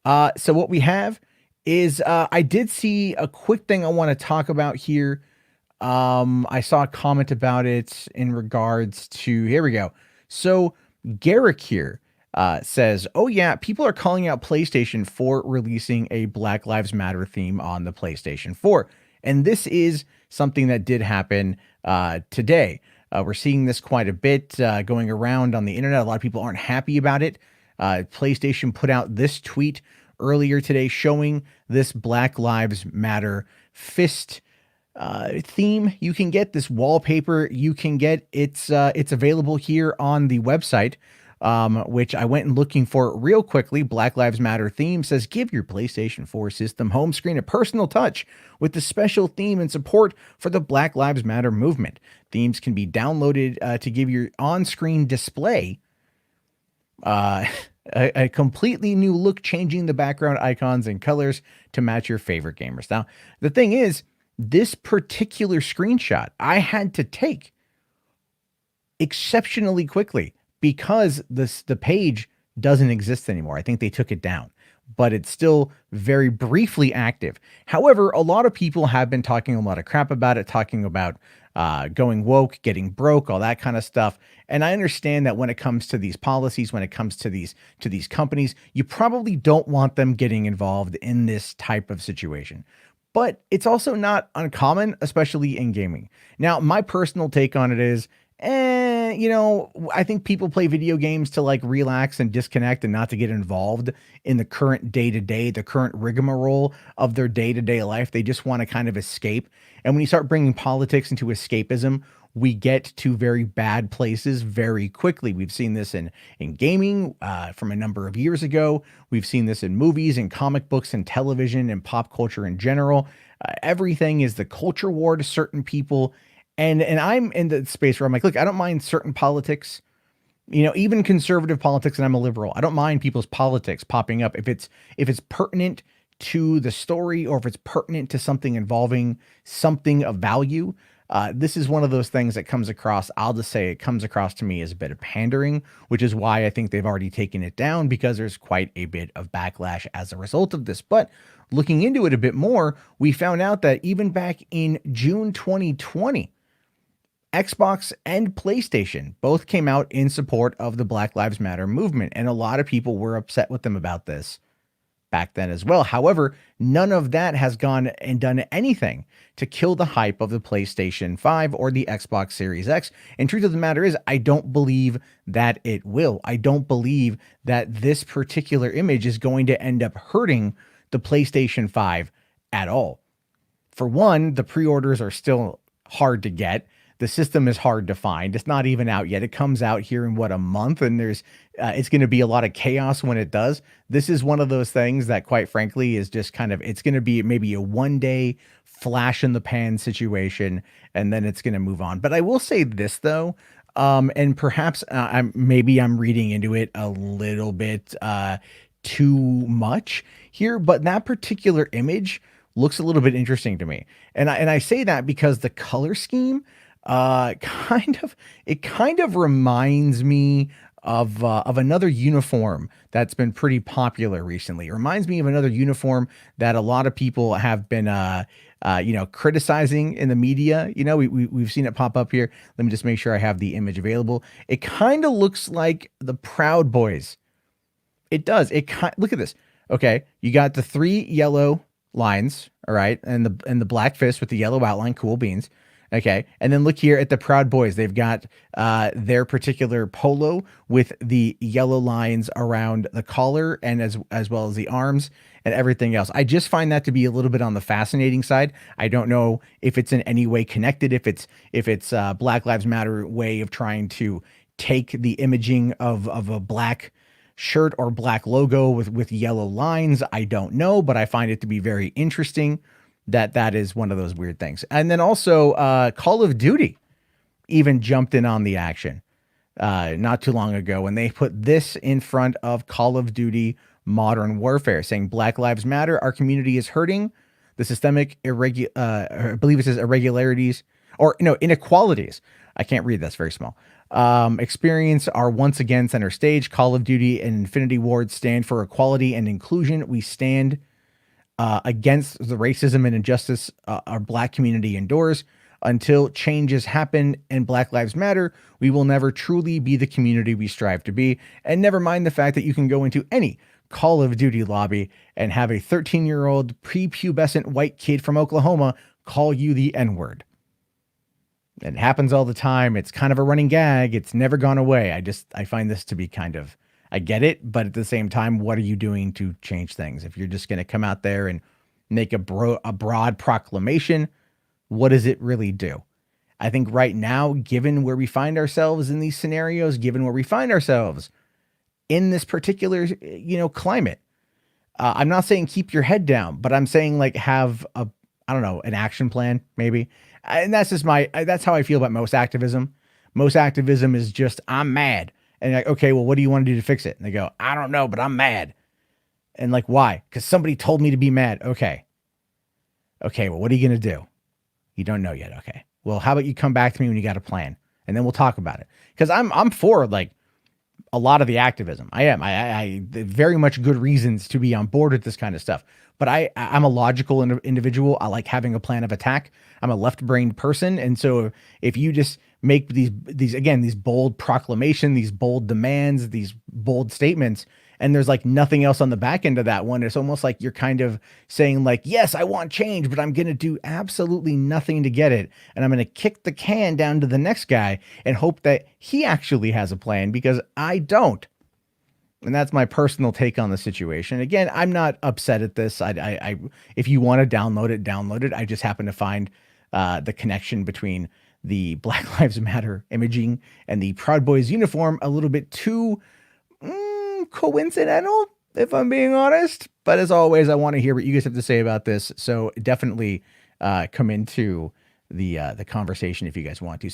So what we have is I did see a quick thing I want to talk about here. I saw a comment about it in regards to, here we go. So Garrick here says, oh yeah, people are calling out PlayStation for releasing a Black Lives Matter theme on the PlayStation 4. And this is something that did happen today. We're seeing this quite a bit going around on the internet. A lot of people aren't happy about it. PlayStation put out this tweet earlier today showing this Black Lives Matter fist theme. You can get this wallpaper. You can get it's available here on the website, which I went and looking for real quickly. Black Lives Matter theme says, give your PlayStation 4 system home screen a personal touch with the special theme and support for the Black Lives Matter movement. Themes can be downloaded to give your on-screen display a completely new look, changing the background icons and colors to match your favorite gamers. Now, the thing is, this particular screenshot I had to take exceptionally quickly because the page doesn't exist anymore. I think they took it down, but it's still very briefly active. However, a lot of people have been talking a lot of crap about it, talking about going woke, getting broke, all that kind of stuff. And I understand that when it comes to these policies, when it comes to these companies, you probably don't want them getting involved in this type of situation. But it's also not uncommon, especially in gaming. Now, my personal take on it is, I think people play video games to like relax and disconnect and not to get involved in the current day-to-day, the current rigmarole of their day-to-day life. They just want to kind of escape. And when you start bringing politics into escapism, we get to very bad places very quickly. We've seen this in gaming from a number of years ago. We've seen this in movies and comic books and television and pop culture in general. Everything is the culture war to certain people. And I'm in the space where I'm like, look, I don't mind certain politics, even conservative politics, and I'm a liberal. I don't mind people's politics popping up if it's pertinent to the story or if it's pertinent to something involving something of value. This is one of those things that comes across, I'll just say it comes across to me as a bit of pandering, which is why I think they've already taken it down, because there's quite a bit of backlash as a result of this. But looking into it a bit more, we found out that even back in June 2020, Xbox and PlayStation both came out in support of the Black Lives Matter movement, and a lot of people were upset with them about this back then as well. However, none of that has gone and done anything to kill the hype of the PlayStation 5 or the Xbox Series X. And truth of the matter is, I don't believe that it will. I don't believe that this particular image is going to end up hurting the PlayStation 5 at all. For one, the pre-orders are still hard to get. The system is hard to find. It's not even out yet. It comes out here in a month, and it's going to be a lot of chaos when it does. This is one of those things that, quite frankly, is just it's going to be maybe a one-day flash in the pan situation, and then it's going to move on. But I will say this though, and perhaps I'm reading into it a little bit too much here, but that particular image looks a little bit interesting to me, and I say that because the color scheme. Kind of reminds me of another uniform that's been pretty popular recently. It reminds me of another uniform that a lot of people have been, criticizing in the media. We've seen it pop up here. Let me just make sure I have the image available. It kind of looks like the Proud Boys. It does. Look at this. Okay. You got the 3 yellow lines. All right. And the black fist with the yellow outline. Cool beans. Okay. And then look here at the Proud Boys. They've got their particular polo with the yellow lines around the collar and as well as the arms and everything else. I just find that to be a little bit on the fascinating side. I don't know if it's in any way connected, if it's Black Lives Matter way of trying to take the imaging of a black shirt or black logo with yellow lines. I don't know, but I find it to be very interesting that is one of those weird things. And then also Call of Duty even jumped in on the action not too long ago when they put this in front of Call of Duty Modern Warfare, saying Black Lives Matter, our community is hurting. The systemic I believe it says irregularities or no, inequalities. I can't read. That's very small. Experience are once again center stage. Call of Duty and Infinity Ward stand for equality and inclusion. We stand against the racism and injustice our Black community endures. Until changes happen and Black Lives Matter, we will never truly be the community we strive to be. And never mind the fact that you can go into any Call of Duty lobby and have a 13-year-old prepubescent white kid from Oklahoma call you the N-word. It happens all the time. It's kind of a running gag. It's never gone away. I find this to be kind of, I get it, but at the same time, what are you doing to change things? If you're just going to come out there and make a broad proclamation, what does it really do? I think right now, given where we find ourselves in these scenarios, given where we find ourselves in this particular, climate, I'm not saying keep your head down, but I'm saying like have an action plan maybe. And that's just that's how I feel about most activism. Most activism is just, I'm mad. And like, okay, well, what do you want to do to fix it? And they go, I don't know, but I'm mad. And like, why? Because somebody told me to be mad. Okay, well, what are you going to do? You don't know yet. Okay. Well, how about you come back to me when you got a plan, and then we'll talk about it. Because I'm for like a lot of the activism. I am. I very much good reasons to be on board with this kind of stuff. But I'm a logical individual. I like having a plan of attack. I'm a left-brained person, and so if you just make these bold proclamation, these bold demands, these bold statements, and there's like nothing else on the back end of that one, it's almost like you're kind of saying like, yes, I want change, but I'm going to do absolutely nothing to get it. And I'm going to kick the can down to the next guy and hope that he actually has a plan, because I don't. And that's my personal take on the situation. Again, I'm not upset at this. I if you want to download it. I just happen to find the connection between the Black Lives Matter imaging and the Proud Boys uniform a little bit too coincidental, if I'm being honest. But as always, I want to hear what you guys have to say about this. So definitely come into the conversation if you guys want to.